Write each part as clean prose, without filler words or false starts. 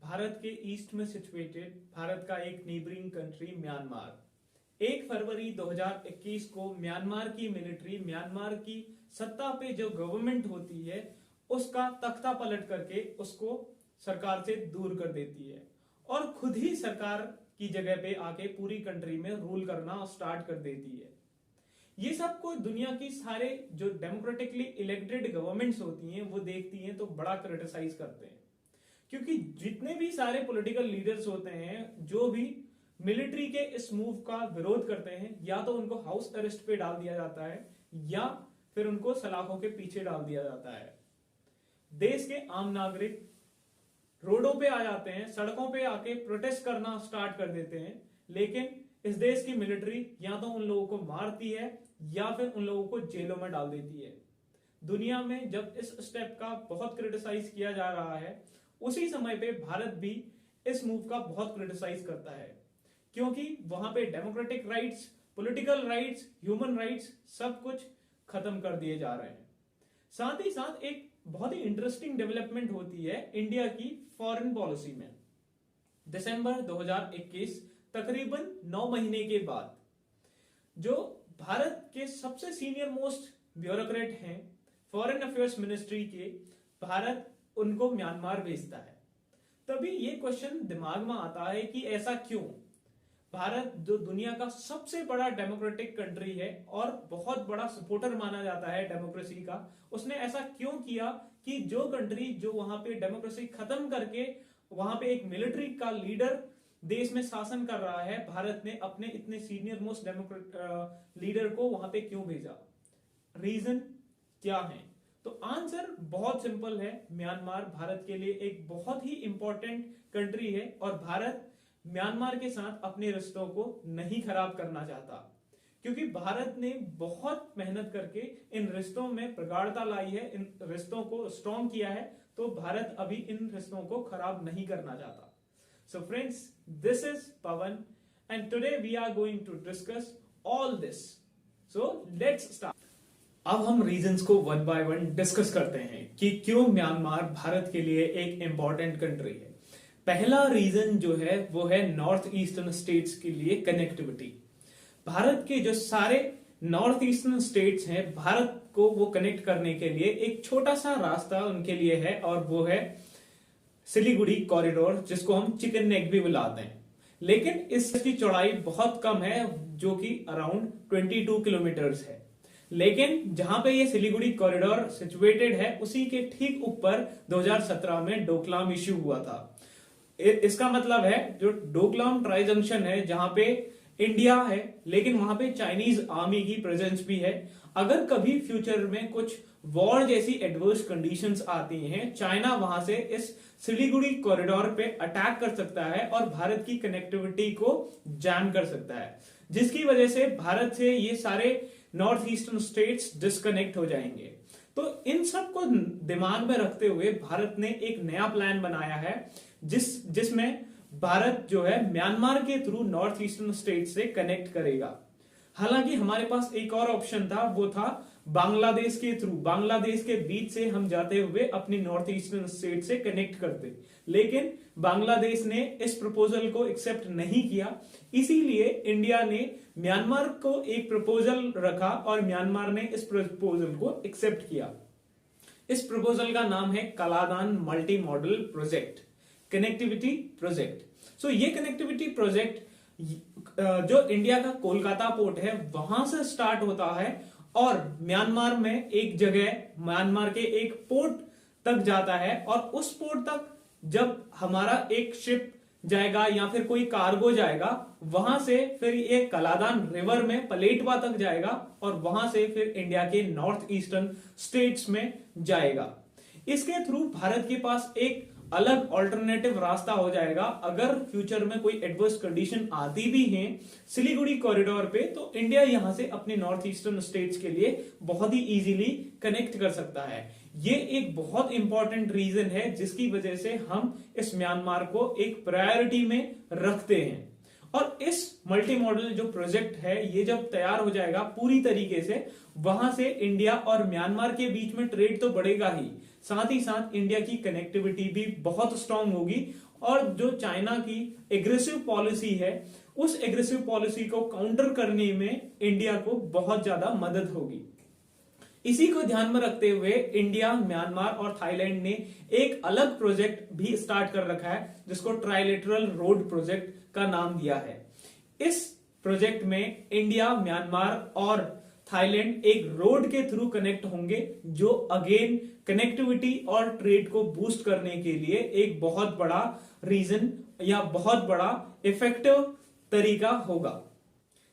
भारत के ईस्ट में सिचुएटेड भारत का एक नेबरिंग कंट्री म्यांमार 1 फरवरी 2021 को म्यांमार की मिलिट्री म्यांमार की सत्ता पे जो गवर्नमेंट होती है उसका तख्ता पलट करके उसको सरकार से दूर कर देती है और खुद ही सरकार की जगह पे आके पूरी कंट्री में रूल करना स्टार्ट कर देती है। ये सब को दुनिया की सारे जो डेमोक्रेटिकली इलेक्टेड गवर्नमेंट्स होती हैं वो देखती हैं तो बड़ा क्रिटिसाइज करते हैं, क्योंकि जितने भी सारे पॉलिटिकल लीडर्स होते हैं जो भी मिलिट्री के इस मूव का विरोध करते हैं या तो उनको हाउस अरेस्ट पे डाल दिया जाता है या फिर उनको सलाखों के पीछे डाल दिया जाता है। देश के आम नागरिक रोडों पे आ जाते हैं, सड़कों पे आके प्रोटेस्ट करना स्टार्ट कर देते हैं, लेकिन इस देश की मिलिट्री या तो उन लोगों को मारती है या फिर उन लोगों को जेलों में डाल देती है। दुनिया में जब इस स्टेप का बहुत क्रिटिसाइज किया जा रहा है उसी समय पे भारत भी इस मूव का बहुत क्रिटिसाइज करता है, क्योंकि वहां पे democratic rights, political rights, human rights सब कुछ खत्म कर दिए जा रहे हैं। साथ ही साथ एक बहुत ही इंटरेस्टिंग डेवलपमेंट होती है इंडिया की फॉरेन पॉलिसी में। दिसंबर 2021 तकरीबन 9 महीने के बाद जो भारत के सबसे सीनियर मोस्ट ब्यूरोक्रेट हैं फॉरेन अफेयर्स मिनिस्ट्री के, भारत उनको म्यांमार भेजता है। तभी ये क्वेश्चन दिमाग में आता है कि ऐसा क्यों? भारत जो दुनिया का सबसे बड़ा डेमोक्रेटिक कंट्री है और बहुत बड़ा सपोर्टर माना जाता है डेमोक्रेसी का, उसने ऐसा क्यों किया कि जो कंट्री जो वहां पे डेमोक्रेसी खत्म करके वहां पे एक मिलिट्री का लीडर देश में शासन कर रहा है, भारत ने अपने इतने सीनियर मोस्ट डेमोक्रेट लीडर को वहां पे क्यों भेजा? रीजन क्या है? तो आंसर बहुत सिंपल है। म्यांमार भारत के लिए एक बहुत ही इंपॉर्टेंट कंट्री है और भारत म्यांमार के साथ अपने रिश्तों को नहीं खराब करना चाहता, क्योंकि भारत ने बहुत मेहनत करके इन रिश्तों में प्रगाढ़ता लाई है, इन रिश्तों को स्ट्रॉन्ग किया है, तो भारत अभी इन रिश्तों को खराब नहीं करना चाहता। So friends, this is Pawan and today we are going to discuss all this. So let's start. अब हम रीजंस को वन बाय वन डिस्कस करते हैं कि क्यों म्यांमार भारत के लिए एक इंपॉर्टेंट कंट्री है। पहला रीजन जो है वो है नॉर्थ ईस्टर्न स्टेट्स के लिए कनेक्टिविटी। भारत के जो सारे नॉर्थ ईस्टर्न स्टेट्स हैं, भारत को वो कनेक्ट करने के लिए एक छोटा सा रास्ता उनके लिए है और वो है सिलीगुड़ी कॉरिडोर, जिसको हम चिकन नेक भी बुलाते हैं। लेकिन इसकी चौड़ाई बहुत कम है जो कि अराउंड 22 किलोमीटर्स है। लेकिन जहां पे ये सिलीगुड़ी कॉरिडोर सिचुएटेड है उसी के ठीक ऊपर 2017 में डोकलाम इश्यू हुआ था। इसका मतलब है जो डोकलाम ट्राई जंक्शन है जहां पे इंडिया है लेकिन वहां पे चाइनीज आर्मी की प्रेजेंस भी है। अगर कभी फ्यूचर में कुछ वॉर जैसी एडवर्स कंडीशंस आती हैं, चाइना वहां से इस सिलीगुड़ी कॉरिडोर पे अटैक कर सकता है और भारत की कनेक्टिविटी को जैम कर सकता है, जिसकी वजह से भारत से ये सारे नॉर्थ ईस्टर्न स्टेट्स डिस्कनेक्ट हो जाएंगे। तो इन सब को दिमाग में रखते हुए भारत ने एक नया प्लान बनाया है जिसमें भारत जो है म्यांमार के थ्रू नॉर्थ ईस्टर्न स्टेट से कनेक्ट करेगा। हालांकि हमारे पास एक और ऑप्शन था, वो था बांग्लादेश के थ्रू, बांग्लादेश के बीच से हम जाते हुए अपनी नॉर्थ ईस्टर्न स्टेट से कनेक्ट करते, लेकिन बांग्लादेश ने इस प्रपोजल को एक्सेप्ट नहीं किया। इसीलिए इंडिया ने म्यांमार को एक प्रपोजल रखा और म्यांमार ने इस प्रपोजल को एक्सेप्ट किया। इस प्रपोजल का नाम है Kaladan multi modal project, connectivity project. So ये कनेक्टिविटी प्रोजेक्ट जो इंडिया का कोलकाता पोर्ट है वहां से स्टार्ट होता है और म्यांमार में एक जगह म्यांमार के एक पोर्ट तक जाता है और उस पोर्ट तक जब हमारा एक शिप जाएगा या फिर कोई कार्गो जाएगा, वहां से फिर ये कलादान रिवर में पलेटवा तक जाएगा और वहां से फिर इंडिया के नॉर्थ ईस्टर्न स्टेट्स में जाएगा। इसके थ्रू भारत के पास एक अलग ऑल्टरनेटिव रास्ता हो जाएगा। अगर फ्यूचर में कोई एडवर्स कंडीशन आती भी है सिलीगुड़ी कॉरिडोर पे, तो इंडिया यहां से अपने नॉर्थ ईस्टर्न स्टेट्स के लिए बहुत ही इजीली कनेक्ट कर सकता है। ये एक बहुत इंपॉर्टेंट रीजन है जिसकी वजह से हम इस म्यांमार को एक प्रायोरिटी में रखते हैं। और इस मल्टी मॉडल जो प्रोजेक्ट है ये जब तैयार हो जाएगा पूरी तरीके से, वहां से इंडिया और म्यांमार के बीच में ट्रेड तो बढ़ेगा ही, साथ ही साथ इंडिया की कनेक्टिविटी भी बहुत स्ट्रांग होगी। और जो चाइना की एग्रेसिव पॉलिसी है, उस एग्रेसिव पॉलिसी को काउंटर करने में इंडिया को बहुत ज्यादा मदद होगी। इसी को ध्यान में रखते हुए इंडिया, म्यांमार और थाईलैंड ने एक अलग प्रोजेक्ट भी स्टार्ट कर रखा है, जिसको ट्राइलेटरल रोड प्रोजेक्ट का नाम दिया है। इस प्रोजेक्ट में इंडिया, म्यांमार और थाईलैंड एक रोड के थ्रू कनेक्ट होंगे, जो अगेन कनेक्टिविटी और ट्रेड को बूस्ट करने के लिए एक बहुत बड़ा रीजन या बहुत बड़ा इफेक्टिव तरीका होगा।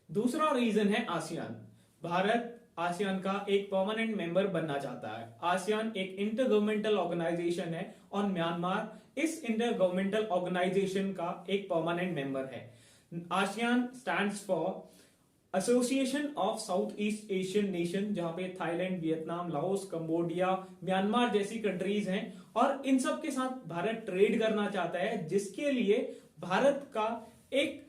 दूसरा रीजन है आसियान। भारत आसियान का एक परमानेंट मेंबर बनना चाहता है। आसियान एक इंटर गवर्नमेंटल ऑर्गेनाइजेशन है और म्यांमार इस इंटर गवर्नमेंटल ऑर्गेनाइजेशन का एक परमानेंट मेंबर है। ASEAN stands for association of south east Asian nation, जहां पे Thailand, Vietnam, Laos, Cambodia, Myanmar जैसी कंट्रीज हैं, और इन सब के साथ भारत ट्रेड करना चाहता है, जिसके लिए भारत का एक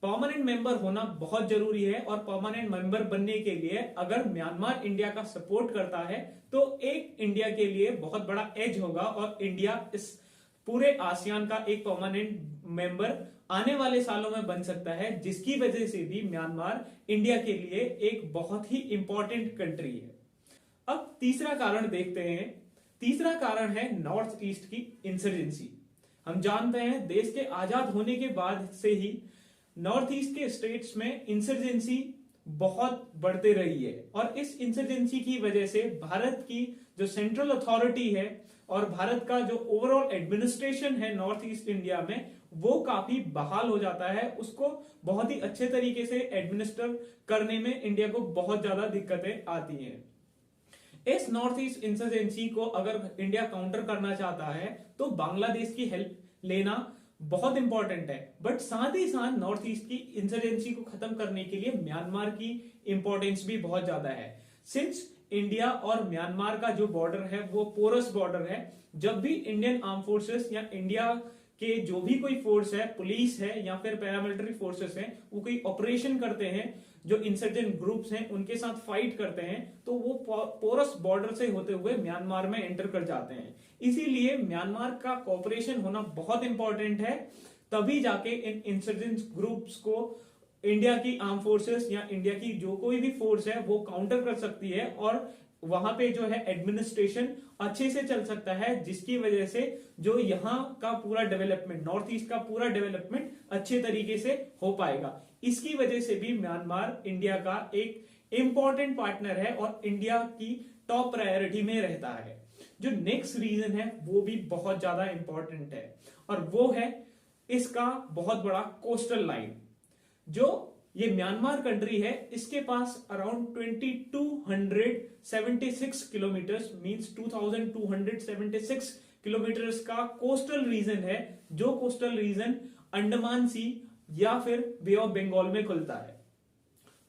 परमानेंट मेंबर होना बहुत जरूरी है। और परमानेंट मेंबर बनने के लिए अगर म्यांमार इंडिया का सपोर्ट करता है तो एक इंडिया के लिए बहुत बड़ा एज होगा, और इंडिया इस पूरे आसियान का एक परमानेंट मेंबर आने वाले सालों में बन सकता है, जिसकी वजह से भी म्यांमार इंडिया के लिए एक बहुत ही इंपॉर्टेंट कंट्री है। अब तीसरा कारण देखते हैं। तीसरा कारण है नॉर्थ ईस्ट की इंसर्जेंसी। हम जानते हैं देश के आजाद होने के बाद से ही नॉर्थ ईस्ट के स्टेट्स में इंसर्जेंसी बहुत बढ़ते रही है, और इस इंसर्जेंसी की वजह से भारत की जो सेंट्रल अथॉरिटी है और भारत का जो ओवरऑल एडमिनिस्ट्रेशन है नॉर्थ ईस्ट इंडिया में, वो काफी बहाल हो जाता है। उसको बहुत ही अच्छे तरीके से एडमिनिस्टर करने में इंडिया को बहुत ज्यादा दिक्कतें आती हैं। इस नॉर्थ ईस्ट इंसर्जेंसी को अगर इंडिया काउंटर करना चाहता है तो बांग्लादेश की हेल्प लेना बहुत इंपॉर्टेंट है, बट साथ ही साथ नॉर्थ ईस्ट की इंसर्जेंसी को खत्म करने के लिए म्यांमार की इंपॉर्टेंस भी बहुत ज्यादा है। सिंस इंडिया और म्यांमार का जो बॉर्डर है वो पोरस बॉर्डर है, जब भी इंडियन आर्म फोर्सेस या इंडिया के जो भी कोई फोर्स है, पुलिस है या फिर पैरामिलिट्री फोर्सेस हैं, वो कोई ऑपरेशन करते हैं, जो इंसर्जेंट ग्रुप्स हैं उनके साथ फाइट करते हैं, तो वो पोरस बॉर्डर से होते हुए म्यांमार में एंटर कर जाते हैं। इसीलिए म्यांमार का कोऑपरेशन होना बहुत इंपॉर्टेंट है, तभी जाके इन इंसर्जेंट ग्रुप्स को इंडिया की आर्म फोर्सेस या इंडिया की जो कोई भी फोर्स है वो काउंटर कर सकती है, और वहां पे जो है एडमिनिस्ट्रेशन अच्छे से चल सकता है, जिसकी वजह से जो यहाँ का पूरा डेवलपमेंट, नॉर्थ ईस्ट का पूरा डेवलपमेंट अच्छे तरीके से हो पाएगा। इसकी वजह से भी म्यांमार इंडिया का एक इंपॉर्टेंट पार्टनर है और इंडिया की टॉप प्रायोरिटी में रहता है। जो नेक्स्ट रीजन है वो भी बहुत ज्यादा इंपॉर्टेंट है, और वो है इसका बहुत बड़ा कोस्टल लाइन। जो ये म्यांमार कंट्री है, इसके पास अराउंड 2276 किलोमीटर्स मींस 2276 किलोमीटर्स का कोस्टल रीजन है, जो कोस्टल रीजन अंडमान सी या फिर बे ऑफ बंगाल में खुलता है।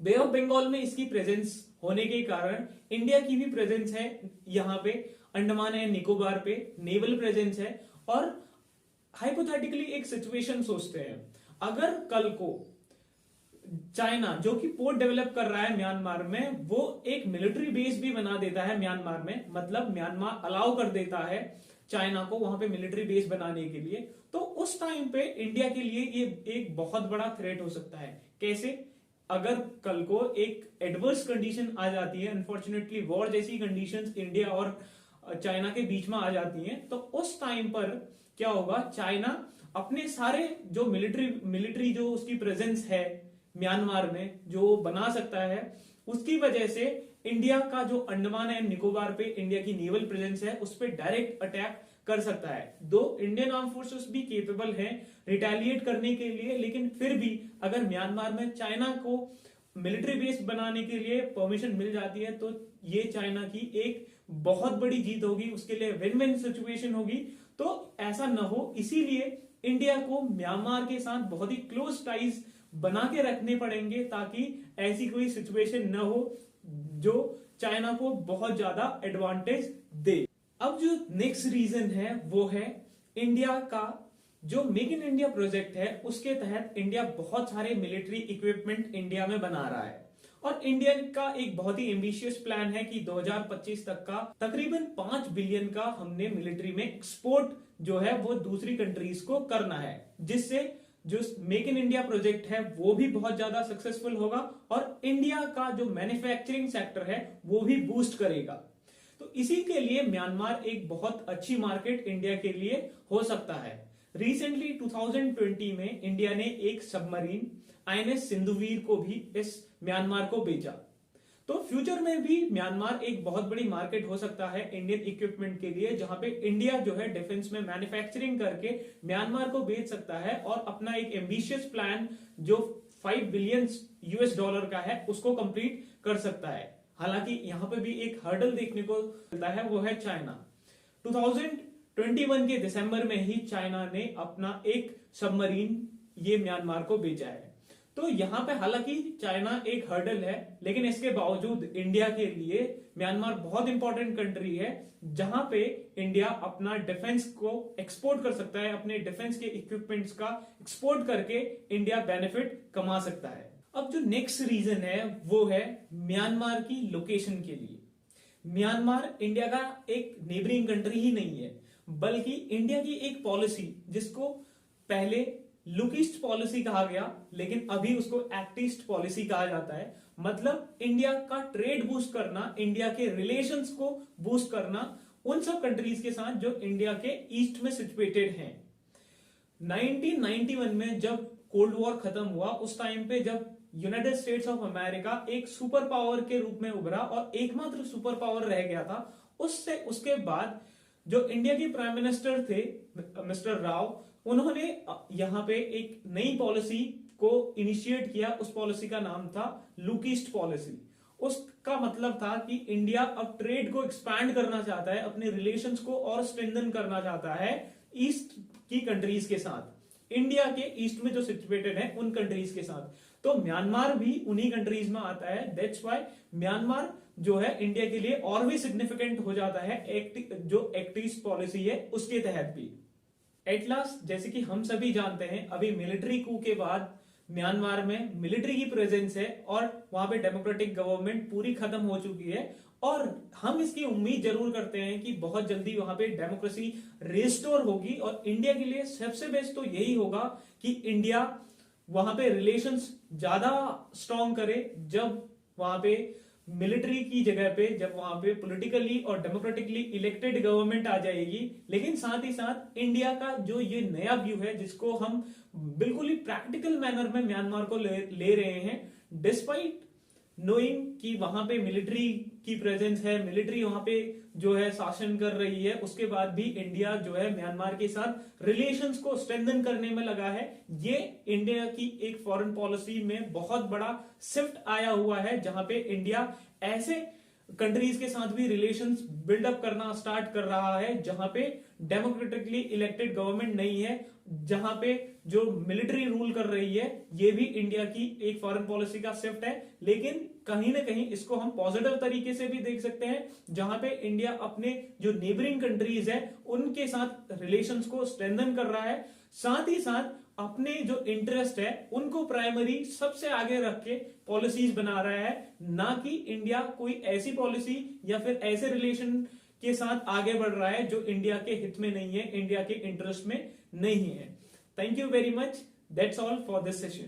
बे ऑफ बंगाल में इसकी प्रेजेंस होने के कारण इंडिया की भी प्रेजेंस है यहां पे, अंडमान एंड निकोबार पे नेवल प्रेजेंस है। और हाइपोथेटिकली एक सिचुएशन सोचते हैं, अगर कल को चाइना जो कि पोर्ट डेवलप कर रहा है म्यांमार में, वो एक मिलिट्री बेस भी बना देता है म्यांमार में, मतलब म्यांमार अलाउ कर देता है चाइना को वहां पे मिलिट्री बेस बनाने के लिए, तो उस टाइम पे इंडिया के लिए ये एक बहुत बड़ा थ्रेट हो सकता है। कैसे? अगर कल को एक एडवर्स कंडीशन आ जाती है, अनफॉर्चुनेटली वॉर जैसी कंडीशंस इंडिया और चाइना के बीच में आ जाती हैं, तो उस टाइम पर क्या होगा, चाइना अपने सारे जो मिलिट्री जो उसकी प्रेजेंस है म्यांमार में जो बना सकता है, उसकी वजह से इंडिया का जो अंडमान एंड निकोबार पे इंडिया की नेवल प्रेजेंस है उस पर डायरेक्ट अटैक कर सकता है। दो इंडियन आर्म फोर्सेस भी केपेबल हैं रिटेलिएट करने के लिए, लेकिन फिर भी अगर म्यांमार में चाइना को मिलिट्री बेस बनाने के लिए परमिशन मिल जाती है तो ये चाइना की एक बहुत बड़ी जीत होगी, उसके लिए विन विन सिचुएशन होगी। तो ऐसा न हो, इसीलिए इंडिया को म्यांमार के साथ बहुत ही क्लोज टाइज बना के रखने पड़ेंगे, ताकि ऐसी कोई सिचुएशन न हो जो चाइना को बहुत ज्यादा एडवांटेज दे। अब जो नेक्स्ट रीजन है वो है इंडिया का जो मेक इन इंडिया प्रोजेक्ट है उसके तहत इंडिया बहुत सारे मिलिट्री इक्विपमेंट इंडिया में बना रहा है और इंडिया का एक बहुत ही एम्बिशियस प्लान है कि 2025 तक का तकरीबन 5 बिलियन का हमने मिलिट्री में एक्सपोर्ट जो है वो दूसरी कंट्रीज को करना है, जिससे जो मेक इन इंडिया प्रोजेक्ट है वो भी बहुत ज्यादा सक्सेसफुल होगा और इंडिया का जो मैन्युफैक्चरिंग सेक्टर है वो भी बूस्ट करेगा। तो इसी के लिए म्यांमार एक बहुत अच्छी मार्केट इंडिया के लिए हो सकता है। रिसेंटली 2020 में इंडिया ने एक सबमरीन आईएनएस सिंधुवीर को भी इस म्यांमार को बेचा। तो फ्यूचर में भी म्यांमार एक बहुत बड़ी मार्केट हो सकता है इंडियन इक्विपमेंट के लिए, जहां पे इंडिया जो है डिफेंस में मैन्युफैक्चरिंग करके म्यांमार को बेच सकता है और अपना एक एम्बिशियस प्लान जो 5 बिलियन यूएस डॉलर का है उसको कंप्लीट कर सकता है। हालांकि यहां पे भी एक हर्डल देखने को मिलता है, वो है चाइना। 2021 के दिसंबर में ही चाइना ने अपना एक सबमरीन ये म्यांमार को बेचा है। तो यहां पे हालांकि चाइना एक हर्डल है, लेकिन इसके बावजूद इंडिया के लिए म्यांमार बहुत इंपॉर्टेंट कंट्री है, जहां पे इंडिया अपना डिफेंस को एक्सपोर्ट कर सकता है, अपने डिफेंस के इक्विपमेंट्स का एक्सपोर्ट करके इंडिया बेनिफिट कमा सकता है। अब जो नेक्स्ट रीजन है वो है म्यांमार की लोकेशन के लिए। म्यांमार इंडिया का एक नेबरिंग कंट्री ही नहीं है, बल्कि इंडिया की एक पॉलिसी जिसको पहले लुक ईस्ट पॉलिसी कहा गया, लेकिन अभी उसको एक्ट ईस्ट पॉलिसी कहा जाता है। मतलब इंडिया का ट्रेड बूस्ट करना, इंडिया के रिलेशंस को बूस्ट करना उन सब कंट्रीज के साथ जो इंडिया के ईस्ट में सिचुएटेड हैं। 1991 में जब कोल्ड वॉर खत्म हुआ, उस टाइम पे जब यूनाइटेड स्टेट्स ऑफ अमेरिका एक सुपर पावर के रूप में उभरा और एकमात्र सुपर पावर रह गया था, उसके बाद जो इंडिया के प्राइम मिनिस्टर थे मिस्टर राव, उन्होंने यहां पे एक नई पॉलिसी को इनिशिएट किया। उस पॉलिसी का नाम था लुक ईस्ट पॉलिसी। उसका मतलब था कि इंडिया अब ट्रेड को एक्सपैंड करना चाहता है, अपने रिलेशंस को और स्ट्रेंथन करना चाहता है ईस्ट की कंट्रीज के साथ, इंडिया के ईस्ट में जो सिचुएटेड है उन कंट्रीज के साथ। तो म्यांमार भी उन्हीं कंट्रीज में आता है। दैट्स व्हाई म्यांमार जो है इंडिया के लिए और भी सिग्निफिकेंट हो जाता है जो एक्ट ईस्ट पॉलिसी है उसके तहत भी। एट लास्ट, जैसे कि हम सभी जानते हैं, अभी मिलिट्री कू के बाद म्यांमार में मिलिट्री की प्रेजेंस है और वहां पे डेमोक्रेटिक गवर्नमेंट पूरी खत्म हो चुकी है और हम इसकी उम्मीद जरूर करते हैं कि बहुत जल्दी वहां पे डेमोक्रेसी रिस्टोर होगी। और इंडिया के लिए सबसे बेस्ट तो यही होगा कि इंडिया वहां पे रिलेशंस ज्यादा स्ट्रॉन्ग करे, जब वहां पे मिलिट्री की जगह पे जब वहां पे पॉलिटिकली और डेमोक्रेटिकली इलेक्टेड गवर्नमेंट आ जाएगी। लेकिन साथ ही साथ इंडिया का जो ये नया व्यू है, जिसको हम बिल्कुल ही प्रैक्टिकल मैनर में म्यांमार को ले रहे हैं, डिस्पाइट नोइंग कि वहां पे मिलिट्री की प्रेजेंस है, मिलिट्री वहां पे जो है शासन कर रही है, उसके बाद भी इंडिया जो है म्यांमार के साथ रिलेशंस को स्ट्रेंथन करने में लगा है। ये इंडिया की एक फॉरेन पॉलिसी में बहुत बड़ा शिफ्ट आया हुआ है, जहां पे इंडिया ऐसे कंट्रीज के साथ भी रिलेशंस बिल्डअप करना स्टार्ट कर रहा है जहां पे डेमोक्रेटिकली इलेक्टेड गवर्नमेंट नहीं है, जहां पे जो मिलिट्री रूल कर रही है। ये भी इंडिया की एक फॉरेन पॉलिसी का शिफ्ट है, लेकिन कहीं ना कहीं इसको हम पॉजिटिव तरीके से भी देख सकते हैं, जहां पे इंडिया अपने जो नेबरिंग कंट्रीज है उनके साथ रिलेशंस को स्ट्रेंथन कर रहा है, साथ ही साथ अपने जो इंटरेस्ट है उनको प्राइमरी सबसे आगे रख के पॉलिसीज बना रहा है, ना कि इंडिया कोई ऐसी पॉलिसी या फिर ऐसे रिलेशन के साथ आगे बढ़ रहा है जो इंडिया के हित में नहीं है, इंडिया के इंटरेस्ट में नहीं है। Thank you very much. That's all for this session.